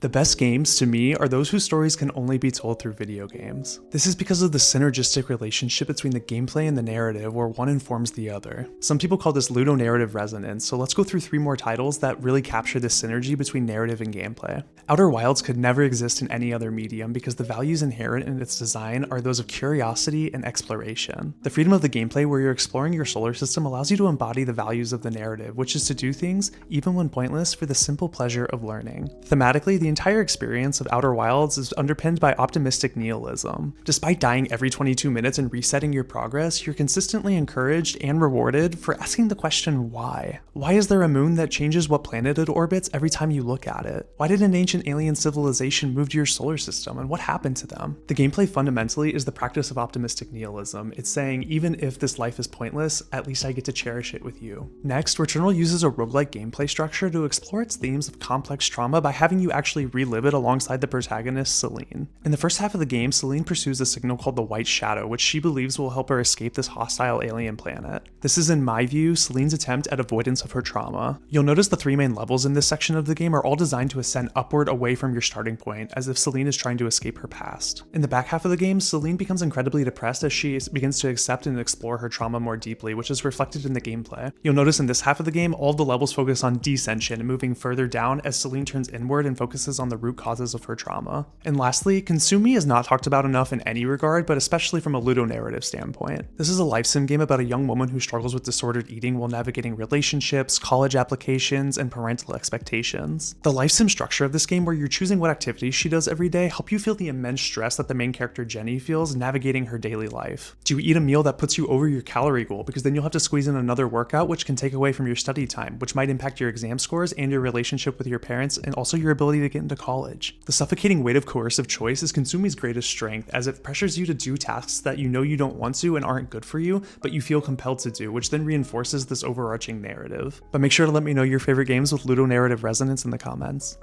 The best games, to me, are those whose stories can only be told through video games. This is because of the synergistic relationship between the gameplay and the narrative, where one informs the other. Some people call this ludonarrative resonance, so let's go through 3 more titles that really capture this synergy between narrative and gameplay. Outer Wilds could never exist in any other medium because the values inherent in its design are those of curiosity and exploration. The freedom of the gameplay where you're exploring your solar system allows you to embody the values of the narrative, which is to do things, even when pointless, for the simple pleasure of learning. Thematically, the entire experience of Outer Wilds is underpinned by optimistic nihilism. Despite dying every 22 minutes and resetting your progress, you're consistently encouraged and rewarded for asking the question why. Why is there a moon that changes what planet it orbits every time you look at it? Why did an ancient alien civilization move to your solar system, and what happened to them? The gameplay fundamentally is the practice of optimistic nihilism. It's saying, even if this life is pointless, at least I get to cherish it with you. Next, Returnal uses a roguelike gameplay structure to explore its themes of complex trauma by having you actually relive it alongside the protagonist, Celine. In the first half of the game, Celine pursues a signal called the White Shadow, which she believes will help her escape this hostile alien planet. This is, in my view, Celine's attempt at avoidance of her trauma. You'll notice the 3 main levels in this section of the game are all designed to ascend upward away from your starting point, as if Celine is trying to escape her past. In the back half of the game, Celine becomes incredibly depressed as she begins to accept and explore her trauma more deeply, which is reflected in the gameplay. You'll notice in this half of the game, all the levels focus on descension and moving further down as Celine turns inward and focuses on the root causes of her trauma. And lastly, Consume Me is not talked about enough in any regard, but especially from a ludonarrative standpoint. This is a life sim game about a young woman who struggles with disordered eating while navigating relationships, college applications, and parental expectations. The life sim structure of this game, where you're choosing what activities she does every day, help you feel the immense stress that the main character Jenny feels navigating her daily life. Do you eat a meal that puts you over your calorie goal, because then you'll have to squeeze in another workout, which can take away from your study time, which might impact your exam scores and your relationship with your parents, and also your ability to get into college. The suffocating weight of coercive choice is Consume Me's greatest strength, as it pressures you to do tasks that you know you don't want to and aren't good for you, but you feel compelled to do, which then reinforces this overarching narrative. But make sure to let me know your favorite games with ludonarrative resonance in the comments.